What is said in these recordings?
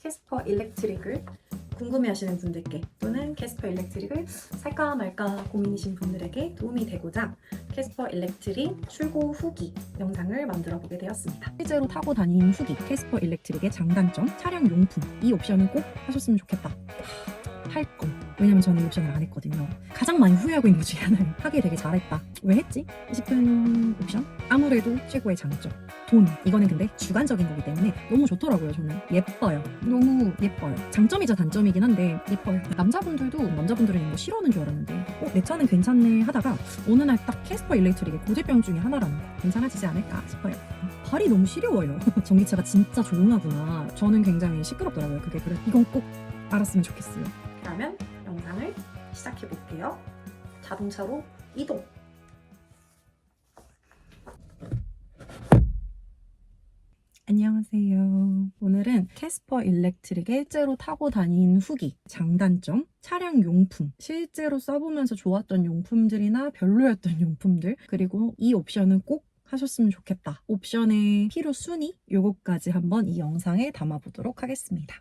캐스퍼 일렉트릭을 궁금해하시는 분들께 또는 캐스퍼 일렉트릭을 살까 말까 고민이신 분들에게 도움이 되고자 캐스퍼 일렉트릭 출고 후기 영상을 만들어 보게 되었습니다. 실제로 타고 다니는 후기, 캐스퍼 일렉트릭의 장단점, 차량 용품 이 옵션은 꼭 하셨으면 좋겠다. 할 거. 왜냐면 저는 이 옵션을 안 했거든요. 가장 많이 후회하고 있는 것 중에 하나예요. 하길 되게 잘했다. 왜 했지? 싶은 옵션? 아무래도 최고의 장점. 돈. 이거는 근데 주관적인 거기 때문에 너무 좋더라고요. 저는 예뻐요. 너무 예뻐요. 장점이자 단점이긴 한데 예뻐요. 남자분들은 이거 싫어하는 줄 알았는데 내 차는 괜찮네 하다가 어느 날 딱 캐스퍼 일렉트릭의 고질병 중에 하나라는 거 괜찮아지지 않을까 싶어요. 발이 너무 시려워요. 전기차가 진짜 조용하구나. 저는 굉장히 시끄럽더라고요. 그게 그래. 이건 꼭 알았으면 좋겠어요. 그러면 영상을 시작해 볼게요. 자동차로 이동. 안녕하세요. 오늘은 캐스퍼 일렉트릭의 실제로 타고 다닌 후기, 장단점, 차량 용품, 실제로 써보면서 좋았던 용품들이나 별로였던 용품들, 그리고 이 옵션은 꼭 하셨으면 좋겠다. 옵션의 필요 순위, 요거까지 한번 이 영상에 담아보도록 하겠습니다.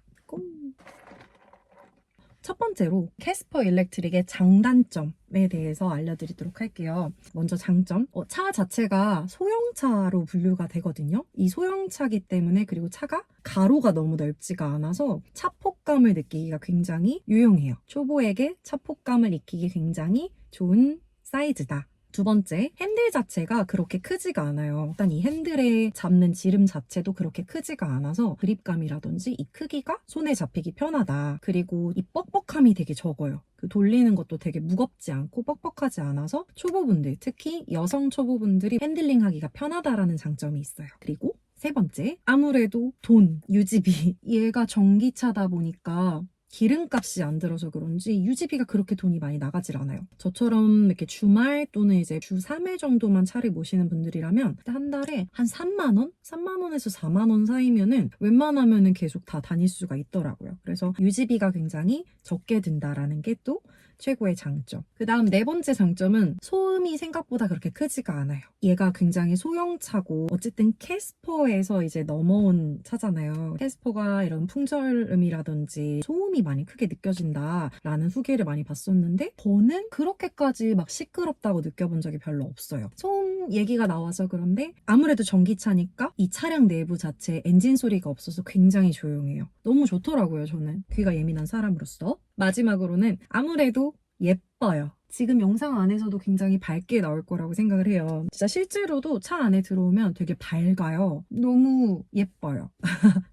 첫 번째로 캐스퍼 일렉트릭의 장단점에 대해서 알려드리도록 할게요. 먼저 장점, 차 자체가 소형차로 분류가 되거든요. 이 소형차기 때문에 그리고 차가 가로가 너무 넓지가 않아서 차폭감을 느끼기가 굉장히 유용해요. 초보에게 차폭감을 익히기 굉장히 좋은 사이즈다. 두 번째, 핸들 자체가 그렇게 크지가 않아요. 일단 이 핸들에 잡는 지름 자체도 그렇게 크지가 않아서 그립감이라든지 이 크기가 손에 잡히기 편하다. 그리고 이 뻑뻑함이 되게 적어요. 돌리는 것도 되게 무겁지 않고 뻑뻑하지 않아서 초보분들, 특히 여성 초보분들이 핸들링하기가 편하다라는 장점이 있어요. 그리고 세 번째, 아무래도 돈, 유지비. 얘가 전기차다 보니까 기름값이 안 들어서 그런지 유지비가 그렇게 돈이 많이 나가질 않아요. 저처럼 이렇게 주말 또는 이제 주 3회 정도만 차를 모시는 분들이라면 한 달에 한 3만 원? 3만 원에서 4만 원 사이면은 웬만하면은 계속 다 다닐 수가 있더라고요. 그래서 유지비가 굉장히 적게 든다라는 게 또 최고의 장점. 그 다음 네 번째 장점은 소음이 생각보다 그렇게 크지가 않아요. 얘가 굉장히 소형차고 어쨌든 캐스퍼에서 이제 넘어온 차잖아요. 캐스퍼가 이런 풍절음이라든지 소음이 많이 크게 느껴진다라는 후기를 많이 봤었는데 저는 그렇게까지 막 시끄럽다고 느껴본 적이 별로 없어요. 소음 얘기가 나와서 그런데 아무래도 전기차니까 이 차량 내부 자체에 엔진 소리가 없어서 굉장히 조용해요. 너무 좋더라고요. 저는 귀가 예민한 사람으로서. 마지막으로는 아무래도 예뻐요. 지금 영상 안에서도 굉장히 밝게 나올 거라고 생각을 해요. 진짜 실제로도 차 안에 들어오면 되게 밝아요. 너무 예뻐요.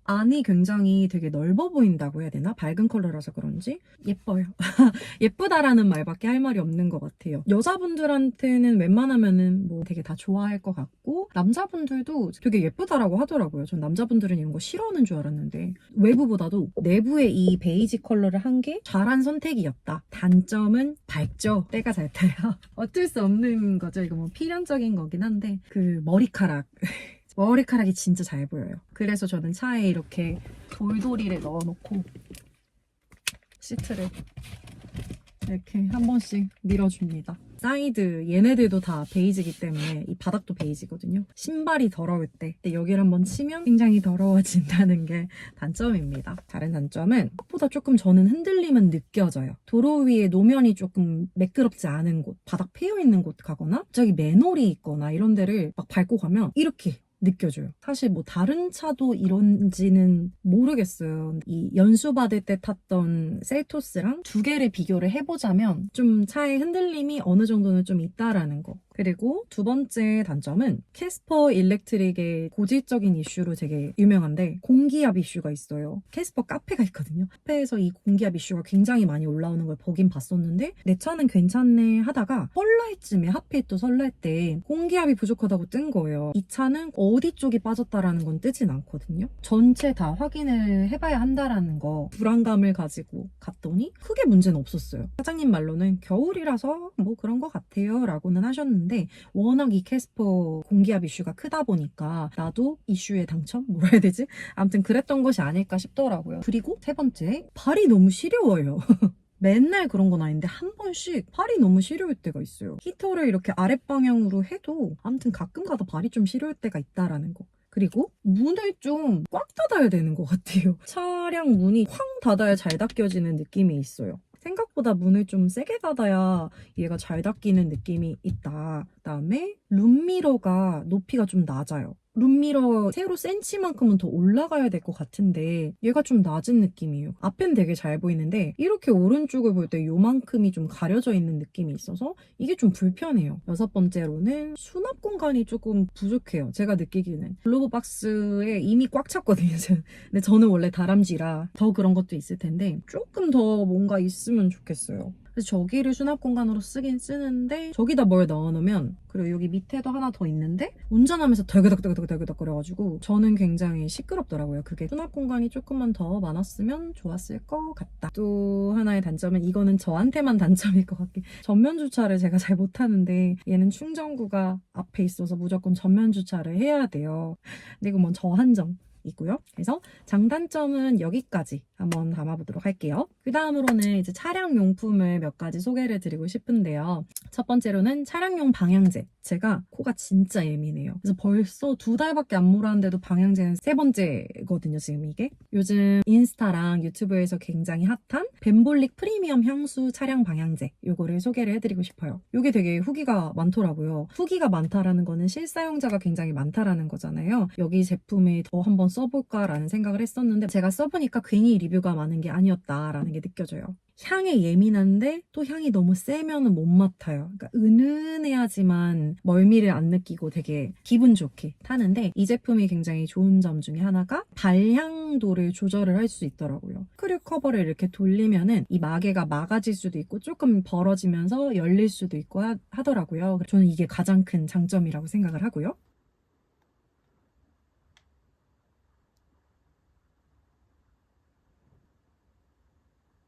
안이 굉장히 되게 넓어 보인다고 해야 되나? 밝은 컬러라서 그런지 예뻐요. 예쁘다라는 말밖에 할 말이 없는 것 같아요. 여자분들한테는 웬만하면은 뭐 되게 다 좋아할 것 같고 남자분들도 되게 예쁘다라고 하더라고요. 전 남자분들은 이런 거 싫어하는 줄 알았는데 외부보다도 내부에 이 베이지 컬러를 한 게 잘한 선택이었다. 단점은 밝죠. 때가 잘 타요. 어쩔 수 없는 거죠. 이거 뭐 필연적인 거긴 한데 그 머리카락이 진짜 잘 보여요. 그래서 저는 차에 이렇게 돌돌이를 넣어놓고 시트를 이렇게 한 번씩 밀어줍니다. 사이드 얘네들도 다 베이지이기 때문에 이 바닥도 베이지거든요. 신발이 더러울 때 근데 여기를 한번 치면 굉장히 더러워진다는 게 단점입니다. 다른 단점은 생각보다 조금 저는 흔들림은 느껴져요. 도로 위에 노면이 조금 매끄럽지 않은 곳, 바닥 패여있는 곳 가거나 저기 맨홀이 있거나 이런 데를 막 밟고 가면 이렇게 느껴져요. 사실 뭐 다른 차도 이런지는 모르겠어요. 이 연수 받을 때 탔던 셀토스랑 두 개를 비교를 해보자면 좀 차의 흔들림이 어느 정도는 좀 있다라는 거. 그리고 두 번째 단점은 캐스퍼 일렉트릭의 고질적인 이슈로 되게 유명한데 공기압 이슈가 있어요. 캐스퍼 카페가 있거든요. 카페에서 이 공기압 이슈가 굉장히 많이 올라오는 걸 보긴 봤었는데 내 차는 괜찮네 하다가 설날쯤에 하필 또 설날 때 공기압이 부족하다고 뜬 거예요. 이 차는 어디 쪽이 빠졌다라는 건 뜨진 않거든요. 전체 다 확인을 해봐야 한다라는 거 불안감을 가지고 갔더니 크게 문제는 없었어요. 사장님 말로는 겨울이라서 뭐 그런 것 같아요 라고는 하셨는데 워낙 이 캐스퍼 공기압 이슈가 크다 보니까 나도 이슈에 당첨? 뭐라 해야 되지? 아무튼 그랬던 것이 아닐까 싶더라고요. 그리고 세 번째, 발이 너무 시려워요. 맨날 그런 건 아닌데 한 번씩 발이 너무 시려울 때가 있어요. 히터를 이렇게 아랫방향으로 해도 아무튼 가끔 가다 발이 좀 시려울 때가 있다라는 거. 그리고 문을 좀 꽉 닫아야 되는 것 같아요. 차량 문이 쾅 닫아야 잘 닫혀지는 느낌이 있어요. 생각보다 문을 좀 세게 닫아야 얘가 잘 닫히는 느낌이 있다. 그다음에 룸미러가 높이가 좀 낮아요. 룸미러 세로 센치만큼은 더 올라가야 될 것 같은데 얘가 좀 낮은 느낌이에요. 앞엔 되게 잘 보이는데 이렇게 오른쪽을 볼 때 요만큼이 좀 가려져 있는 느낌이 있어서 이게 좀 불편해요. 6번째로는 수납 공간이 조금 부족해요. 제가 느끼기는 글로브 박스에 이미 꽉 찼거든요. 근데 저는 원래 다람쥐라 더 그런 것도 있을 텐데 조금 더 뭔가 있으면 좋겠어요. 그래서 저기를 수납 공간으로 쓰긴 쓰는데 저기다 뭘 넣어놓으면, 그리고 여기 밑에도 하나 더 있는데 운전하면서 덜그덕덜그덕 거려가지고 저는 굉장히 시끄럽더라고요. 그게 수납 공간이 조금만 더 많았으면 좋았을 것 같다. 또 하나의 단점은, 이거는 저한테만 단점일 것 같긴, 전면 주차를 제가 잘 못하는데 얘는 충전구가 앞에 있어서 무조건 전면 주차를 해야 돼요. 근데 이건 뭐 저 한정 있고요. 그래서 장단점은 여기까지 한번 담아보도록 할게요. 그 다음으로는 이제 차량 용품을 몇 가지 소개를 드리고 싶은데요. 첫 번째로는 차량용 방향제. 제가 코가 진짜 예민해요. 그래서 벌써 2달밖에 안 몰았는데도 방향제는 3번째거든요, 지금 이게. 요즘 인스타랑 유튜브에서 굉장히 핫한 벤볼릭 프리미엄 향수 차량 방향제. 요거를 소개를 해드리고 싶어요. 요게 되게 후기가 많더라고요. 후기가 많다라는 거는 실사용자가 굉장히 많다라는 거잖아요. 여기 제품을 더 한번 써볼까라는 생각을 했었는데 제가 써보니까 괜히 리뷰가 많은 게 아니었다라는 게 느껴져요. 향에 예민한데 또 향이 너무 세면은 못 맡아요. 그러니까 은은해야지만 멀미를 안 느끼고 되게 기분 좋게 타는데, 이 제품이 굉장히 좋은 점 중에 하나가 발향도를 조절을 할 수 있더라고요. 크릴 커버를 이렇게 돌리면은 이 마개가 막아질 수도 있고 조금 벌어지면서 열릴 수도 있고 하더라고요. 저는 이게 가장 큰 장점이라고 생각을 하고요.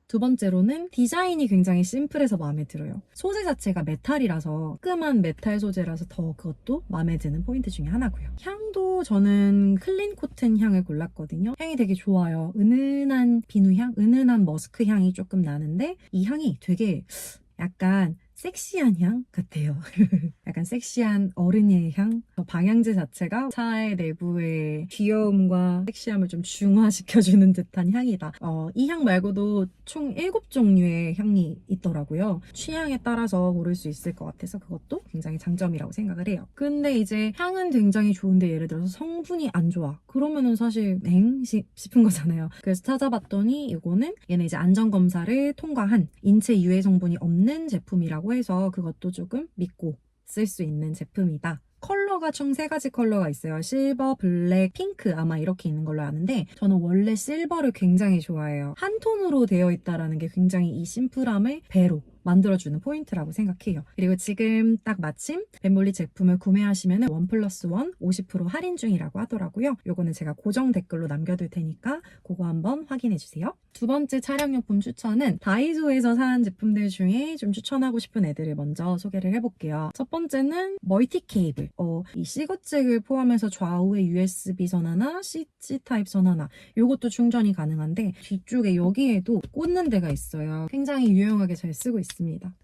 두 번째로는 디자인이 굉장히 심플해서 마음에 들어요. 소재 자체가 메탈이라서, 깔끔한 메탈 소재라서 더 그것도 마음에 드는 포인트 중에 하나고요. 향도 저는 클린 코튼 향을 골랐거든요. 향이 되게 좋아요. 은은한 비누향, 은은한 머스크 향이 조금 나는데 이 향이 되게 약간 섹시한 향 같아요. 약간 섹시한 어른의 향. 방향제 자체가 차의 내부의 귀여움과 섹시함을 좀 중화시켜주는 듯한 향이다. 이 향 말고도 총 7종류의 향이 있더라고요. 취향에 따라서 고를 수 있을 것 같아서 그것도 굉장히 장점이라고 생각을 해요. 근데 이제 향은 굉장히 좋은데 예를 들어서 성분이 안 좋아. 그러면은 사실 싶은 거잖아요. 그래서 찾아봤더니 이거는 얘는 이제 안전검사를 통과한 인체 유해 성분이 없는 제품이라고 해서 그것도 조금 믿고 쓸 수 있는 제품이다. 컬러가 총 3가지 컬러가 있어요. 실버, 블랙, 핑크, 아마 이렇게 있는 걸로 아는데 저는 원래 실버를 굉장히 좋아해요. 한 톤으로 되어 있다는 게 굉장히 이 심플함을 배로 만들어주는 포인트라고 생각해요. 그리고 지금 딱 마침 벤볼리 제품을 구매하시면 1+1 50% 할인 중이라고 하더라고요. 요거는 제가 고정 댓글로 남겨둘 테니까 그거 한번 확인해주세요. 두 번째 차량용품 추천은 다이소에서 산 제품들 중에 좀 추천하고 싶은 애들을 먼저 소개를 해볼게요. 첫 번째는 멀티 케이블. 이 C거잭을 포함해서 좌우에 USB 선 하나, CG 타입 선 하나. 요것도 충전이 가능한데 뒤쪽에 여기에도 꽂는 데가 있어요. 굉장히 유용하게 잘 쓰고 있습니다.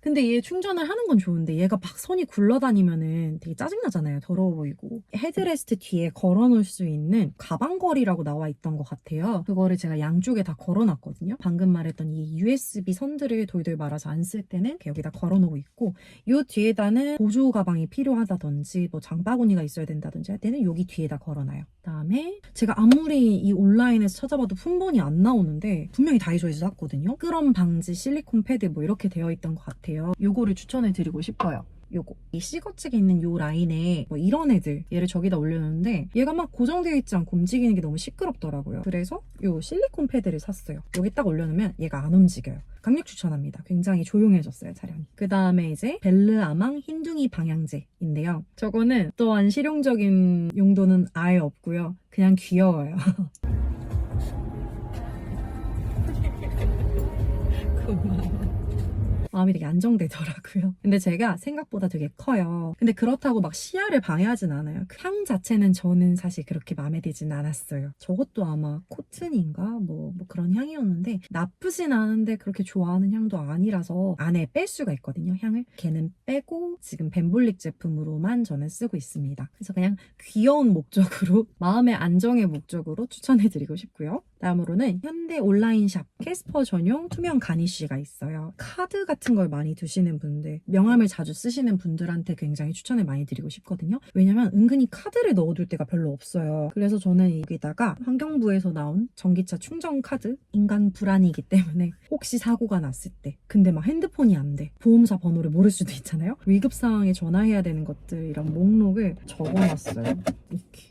근데 얘 충전을 하는 건 좋은데 얘가 막 선이 굴러다니면은 되게 짜증나잖아요. 더러워 보이고. 헤드레스트 뒤에 걸어놓을 수 있는 가방걸이라고 나와 있던 것 같아요. 그거를 제가 양쪽에 다 걸어놨거든요. 방금 말했던 이 USB 선들을 돌돌 말아서 안 쓸 때는 여기다 걸어놓고 있고, 요 뒤에다는 보조 가방이 필요하다든지 뭐 장바구니가 있어야 된다든지 할 때는 여기 뒤에다 걸어놔요. 그다음에 제가 아무리 이 온라인에서 찾아봐도 품번이 안 나오는데 분명히 다이소에서 샀거든요. 끄럼 방지 실리콘 패드 뭐 이렇게 되어 있던 것 같아요. 요거를 추천해 드리고 싶어요. 요거 이 C거측에 있는 요 라인에 뭐 이런 애들, 얘를 저기다 올려놓는데 얘가 막 고정되어 있지 않고 움직이는 게 너무 시끄럽더라고요. 그래서 요 실리콘 패드를 샀어요. 여기 딱 올려놓으면 얘가 안 움직여요. 강력 추천합니다. 굉장히 조용해졌어요, 차량이. 그 다음에 이제 벨르아망 흰둥이 방향제인데요. 저거는 또한 실용적인 용도는 아예 없고요. 그냥 귀여워요. 마음이 되게 안정되더라고요. 근데 제가 생각보다 되게 커요. 근데 그렇다고 막 시야를 방해하진 않아요. 그 향 자체는 저는 사실 그렇게 마음에 들진 않았어요. 저것도 아마 코튼인가? 뭐 그런 향이었는데 나쁘진 않은데 그렇게 좋아하는 향도 아니라서 안에 뺄 수가 있거든요, 향을. 걔는 빼고 지금 벤볼릭 제품으로만 저는 쓰고 있습니다. 그래서 그냥 귀여운 목적으로 마음의 안정의 목적으로 추천해드리고 싶고요. 다음으로는 현대 온라인샵 캐스퍼 전용 투명 가니쉬가 있어요. 카드 같은 걸 많이 두시는 분들, 명함을 자주 쓰시는 분들한테 굉장히 추천을 많이 드리고 싶거든요. 왜냐면 은근히 카드를 넣어둘 때가 별로 없어요. 그래서 저는 여기다가 환경부에서 나온 전기차 충전 카드, 인간 불안이기 때문에 혹시 사고가 났을 때 근데 막 핸드폰이 안 돼, 보험사 번호를 모를 수도 있잖아요. 위급 상황에 전화해야 되는 것들 이런 목록을 적어놨어요. 이렇게.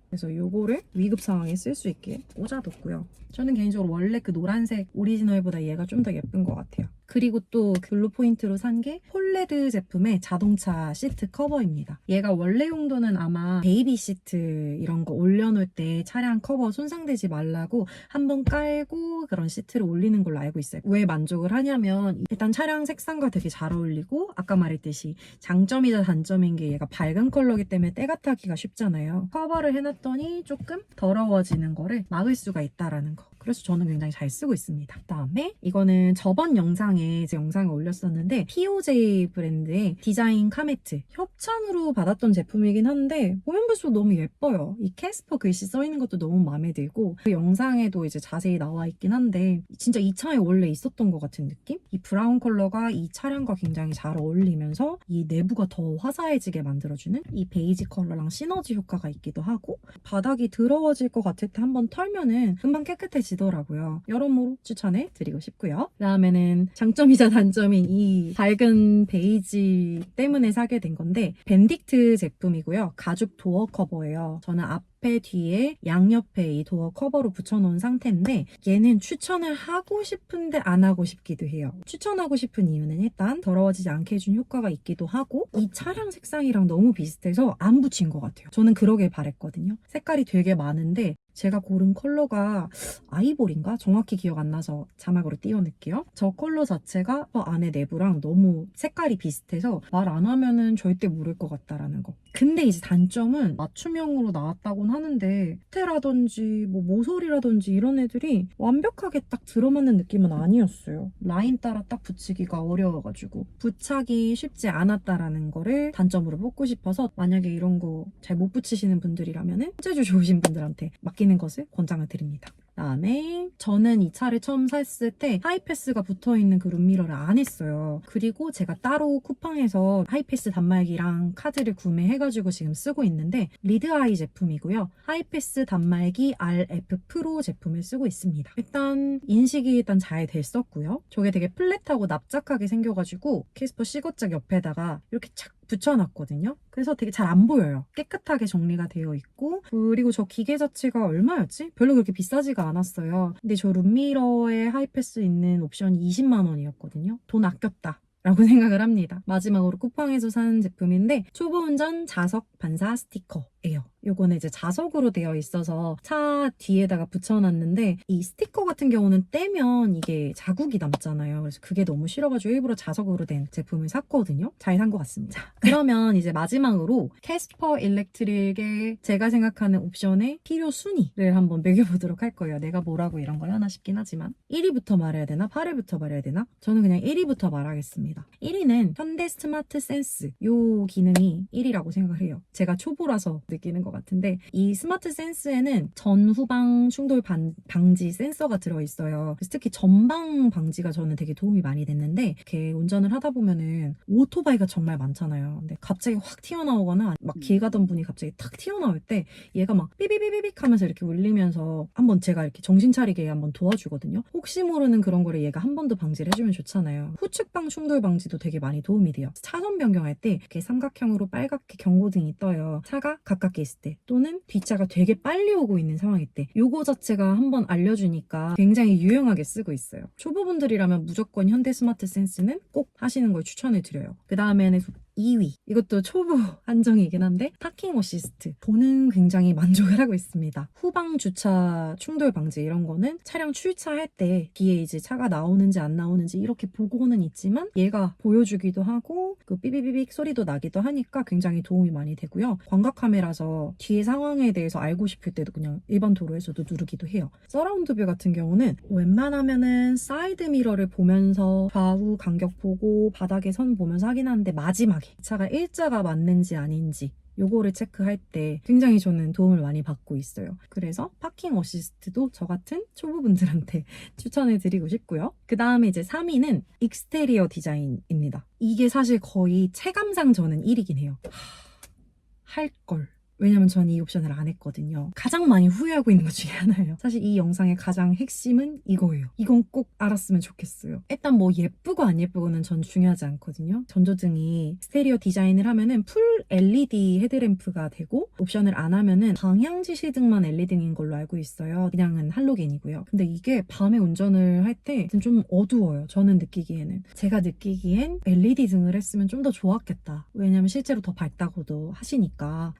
그래서 요거를 위급 상황에 쓸 수 있게 꽂아뒀고요. 저는 개인적으로 원래 그 노란색 오리지널보다 얘가 좀 더 예쁜 것 같아요. 그리고 또 블루 포인트로 산 게 폴레드 제품의 자동차 시트 커버입니다. 얘가 원래 용도는 아마 베이비 시트 이런 거 올려놓을 때 차량 커버 손상되지 말라고 한번 깔고 그런 시트를 올리는 걸로 알고 있어요. 왜 만족을 하냐면 일단 차량 색상과 되게 잘 어울리고 아까 말했듯이 장점이자 단점인 게 얘가 밝은 컬러이기 때문에 때가 타기가 쉽잖아요. 커버를 해놨더니 조금 더러워지는 거를 막을 수가 있다라는 거. 그래서 저는 굉장히 잘 쓰고 있습니다. 그다음에 이거는 저번 영상에 영상을 올렸었는데 POJ 브랜드의 디자인 카메트 협찬으로 받았던 제품이긴 한데 보면 볼수록 너무 예뻐요. 이 캐스퍼 글씨 써있는 것도 너무 마음에 들고 그 영상에도 이제 자세히 나와 있긴 한데 진짜 이 차에 원래 있었던 것 같은 느낌? 이 브라운 컬러가 이 차량과 굉장히 잘 어울리면서 이 내부가 더 화사해지게 만들어주는 이 베이지 컬러랑 시너지 효과가 있기도 하고 바닥이 더러워질 것 같을 때 한번 털면은 금방 깨끗해지더라고요. 여러모로 추천해 드리고 싶고요. 그다음에는 장점이자 단점인 이 밝은 베이지 때문에 사게 된 건데 벤딕트 제품이고요. 가죽 도어 커버예요. 저는 앞에 뒤에 양옆에 이 도어 커버로 붙여놓은 상태인데 얘는 추천을 하고 싶은데 안 하고 싶기도 해요. 추천하고 싶은 이유는 일단 더러워지지 않게 해준 효과가 있기도 하고 이 차량 색상이랑 너무 비슷해서 안 붙인 것 같아요. 저는 그러길 바랬거든요. 색깔이 되게 많은데 제가 고른 컬러가 아이보리인가? 정확히 기억 안 나서 자막으로 띄워놓을게요. 저 컬러 자체가 안에 내부랑 너무 색깔이 비슷해서 말 안 하면은 절대 모를 것 같다라는 거. 근데 이제 단점은 맞춤형으로 나왔다곤 하는데 호텔라든지 뭐 모서리라든지 이런 애들이 완벽하게 딱 들어맞는 느낌은 아니었어요. 라인 따라 딱 붙이기가 어려워가지고 부착이 쉽지 않았다라는 거를 단점으로 뽑고 싶어서 만약에 이런 거 잘 못 붙이시는 분들이라면은 손재주 좋으신 분들한테 맡기는 것을 권장을 드립니다. 그다음에 저는 이 차를 처음 샀을 때 하이패스가 붙어있는 그 룸미러를 안 했어요. 그리고 제가 따로 쿠팡에서 하이패스 단말기랑 카드를 구매해가지고 지금 쓰고 있는데 리드아이 제품이고요. 하이패스 단말기 RF 프로 제품을 쓰고 있습니다. 일단 인식이 일단 잘 됐었고요. 저게 되게 플랫하고 납작하게 생겨가지고 캐스퍼 시거짝 옆에다가 이렇게 착 붙여놨거든요. 그래서 되게 잘 안 보여요. 깨끗하게 정리가 되어 있고 그리고 저 기계 자체가 얼마였지? 별로 그렇게 비싸지가 않았어요. 근데 저 룸미러에 하이패스 있는 옵션이 20만 원이었거든요. 돈 아꼈다 라고 생각을 합니다. 마지막으로 쿠팡에서 산 제품인데 초보 운전 자석 반사 스티커예요. 요거는 이제 자석으로 되어 있어서 차 뒤에다가 붙여놨는데 이 스티커 같은 경우는 떼면 이게 자국이 남잖아요. 그래서 그게 너무 싫어가지고 일부러 자석으로 된 제품을 샀거든요. 잘 산 것 같습니다. 그러면 이제 마지막으로 캐스퍼 일렉트릭의 제가 생각하는 옵션의 필요 순위를 한번 매겨보도록 할 거예요. 내가 뭐라고 이런 걸 하나 싶긴 하지만 1위부터 말해야 되나 8위부터 말해야 되나? 저는 그냥 1위부터 말하겠습니다. 1위는 현대 스마트 센스. 요 기능이 1위라고 생각을 해요. 제가 초보라서 느끼는 것 같은데 이 스마트 센스에는 전후방 충돌 방지 센서가 들어있어요. 그래서 특히 전방 방지가 저는 되게 도움이 많이 됐는데 이렇게 운전을 하다 보면은 오토바이가 정말 많잖아요. 근데 갑자기 확 튀어나오거나 막 길 가던 분이 갑자기 탁 튀어나올 때 얘가 막 삐비비비빅 하면서 이렇게 울리면서 한번 제가 이렇게 정신 차리게 한번 도와주거든요. 혹시 모르는 그런 거를 얘가 한 번 더 방지를 해주면 좋잖아요. 후측방 충돌 방지도 되게 많이 도움이 돼요. 차선 변경할 때 이렇게 삼각형으로 빨갛게 경고등이 떠요. 차가 가깝게 있을 때 또는 뒷차가 되게 빨리 오고 있는 상황일 때 요거 자체가 한번 알려주니까 굉장히 유용하게 쓰고 있어요. 초보분들이라면 무조건 현대 스마트 센스는 꼭 하시는 걸 추천을 드려요. 그 다음에는 2위. 이것도 초보 한정이긴 한데 파킹 어시스트. 저는 굉장히 만족을 하고 있습니다. 후방 주차 충돌 방지 이런 거는 차량 출차할 때 뒤에 이제 차가 나오는지 안 나오는지 이렇게 보고는 있지만 얘가 보여주기도 하고 그 삐비비빅 소리도 나기도 하니까 굉장히 도움이 많이 되고요. 광각 카메라서 뒤의 상황에 대해서 알고 싶을 때도 그냥 일반 도로에서도 누르기도 해요. 서라운드 뷰 같은 경우는 웬만하면은 사이드 미러를 보면서 좌우 간격 보고 바닥에 선 보면서 하긴 하는데 마지막에 차가 일자가 맞는지 아닌지 요거를 체크할 때 굉장히 저는 도움을 많이 받고 있어요. 그래서 파킹 어시스트도 저 같은 초보분들한테 추천해 드리고 싶고요. 그 다음에 이제 3위는 익스테리어 디자인입니다. 이게 사실 거의 체감상 저는 1위긴 해요. 할걸. 왜냐면 전 이 옵션을 안 했거든요. 가장 많이 후회하고 있는 것 중에 하나예요. 사실 이 영상의 가장 핵심은 이거예요. 이건 꼭 알았으면 좋겠어요. 일단 뭐 예쁘고 안 예쁘고는 전 중요하지 않거든요. 전조등이 스테리오 디자인을 하면은 풀 LED 헤드램프가 되고 옵션을 안 하면은 방향 지시등만 LED인 걸로 알고 있어요. 그냥은 할로겐이고요. 근데 이게 밤에 운전을 할 때 좀 어두워요. 저는 느끼기에는. 제가 느끼기엔 LED 등을 했으면 좀 더 좋았겠다. 왜냐면 실제로 더 밝다고도 하시니까.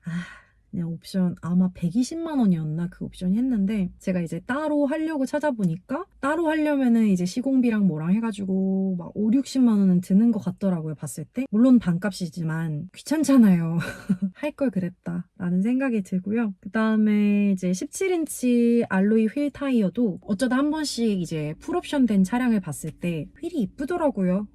그냥 옵션 아마 120만 원이었나 그 옵션이 했는데 제가 이제 따로 하려고 찾아보니까 따로 하려면은 이제 시공비랑 뭐랑 해가지고 막 5, 60만 원은 드는 것 같더라고요. 봤을 때 물론 반값이지만 귀찮잖아요. 할 걸 그랬다 라는 생각이 들고요. 그 다음에 이제 17인치 알로이 휠 타이어도 어쩌다 한 번씩 이제 풀옵션 된 차량을 봤을 때 휠이 이쁘더라고요.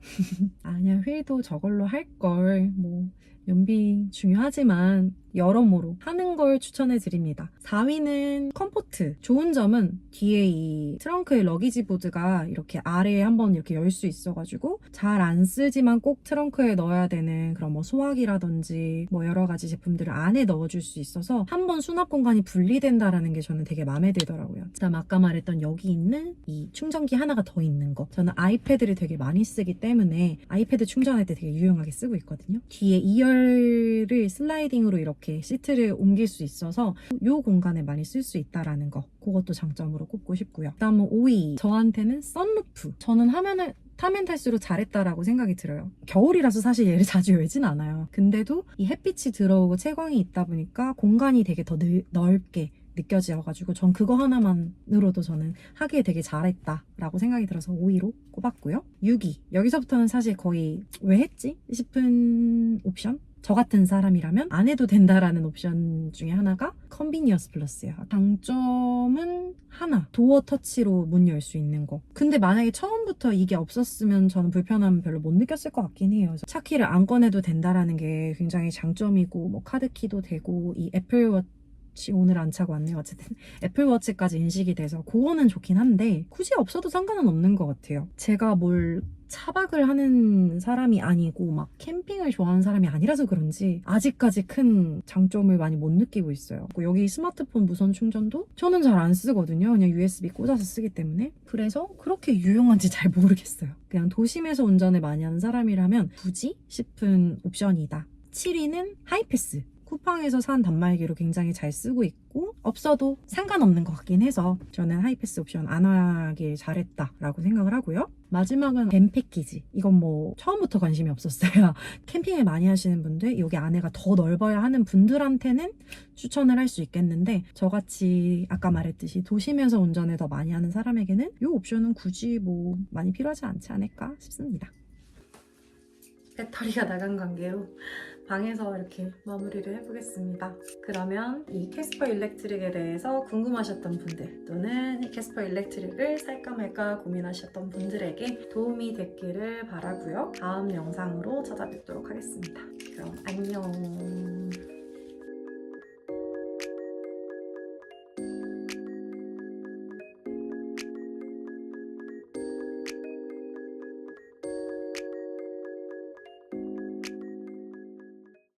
아니야 휠도 저걸로 할 걸 뭐 연비 중요하지만 여러모로 하는 걸 추천해 드립니다. 4위는 컴포트. 좋은 점은 뒤에 이 트렁크의 러기지 보드가 이렇게 아래에 한번 이렇게 열 수 있어가지고 잘 안 쓰지만 꼭 트렁크에 넣어야 되는 그런 뭐 소화기라든지 뭐 여러 가지 제품들을 안에 넣어줄 수 있어서 한번 수납 공간이 분리된다라는 게 저는 되게 마음에 들더라고요. 그다음 아까 말했던 여기 있는 이 충전기 하나가 더 있는 거. 저는 아이패드를 되게 많이 쓰기 때문에 아이패드 충전할 때 되게 유용하게 쓰고 있거든요. 뒤에 2열을 슬라이딩으로 이렇게 시트를 옮길 수 있어서 이 공간에 많이 쓸 수 있다라는 거 그것도 장점으로 꼽고 싶고요. 다음은 5위 저한테는 썬루프. 저는 하면은 타면 탈수록 잘했다라고 생각이 들어요. 겨울이라서 사실 얘를 자주 열진 않아요. 근데도 이 햇빛이 들어오고 채광이 있다 보니까 공간이 되게 더 넓게 느껴져가지고 전 그거 하나만으로도 저는 하기에 되게 잘했다라고 생각이 들어서 5위로 꼽았고요. 6위 여기서부터는 사실 거의 왜 했지 싶은 옵션? 저 같은 사람이라면 안 해도 된다라는 옵션 중에 하나가 컨비니언스 플러스예요. 장점은 하나, 도어 터치로 문 열 수 있는 거. 근데 만약에 처음부터 이게 없었으면 저는 불편함 별로 못 느꼈을 것 같긴 해요. 차키를 안 꺼내도 된다라는 게 굉장히 장점이고 뭐 카드키도 되고 이 애플워치 오늘 안 차고 왔네요. 어쨌든 애플워치까지 인식이 돼서 그거는 좋긴 한데 굳이 없어도 상관은 없는 것 같아요. 제가 뭘 차박을 하는 사람이 아니고 막 캠핑을 좋아하는 사람이 아니라서 그런지 아직까지 큰 장점을 많이 못 느끼고 있어요. 여기 스마트폰 무선 충전도 저는 잘 안 쓰거든요. 그냥 USB 꽂아서 쓰기 때문에. 그래서 그렇게 유용한지 잘 모르겠어요. 그냥 도심에서 운전을 많이 하는 사람이라면 굳이 싶은 옵션이다. 7위는 하이패스. 쿠팡에서 산 단말기로 굉장히 잘 쓰고 있고 없어도 상관없는 것 같긴 해서 저는 하이패스 옵션 안 하길 잘했다라고 생각을 하고요. 마지막은 밴 패키지. 이건 뭐 처음부터 관심이 없었어요. 캠핑을 많이 하시는 분들, 여기 안에가 더 넓어야 하는 분들한테는 추천을 할 수 있겠는데 저같이 아까 말했듯이 도심에서 운전을 더 많이 하는 사람에게는 이 옵션은 굳이 뭐 많이 필요하지 않지 않을까 싶습니다. 배터리가 나간 관계로 방에서 이렇게 마무리를 해보겠습니다. 그러면 이 캐스퍼 일렉트릭에 대해서 궁금하셨던 분들 또는 이 캐스퍼 일렉트릭을 살까 말까 고민하셨던 분들에게 도움이 됐기를 바라고요. 다음 영상으로 찾아뵙도록 하겠습니다. 그럼 안녕.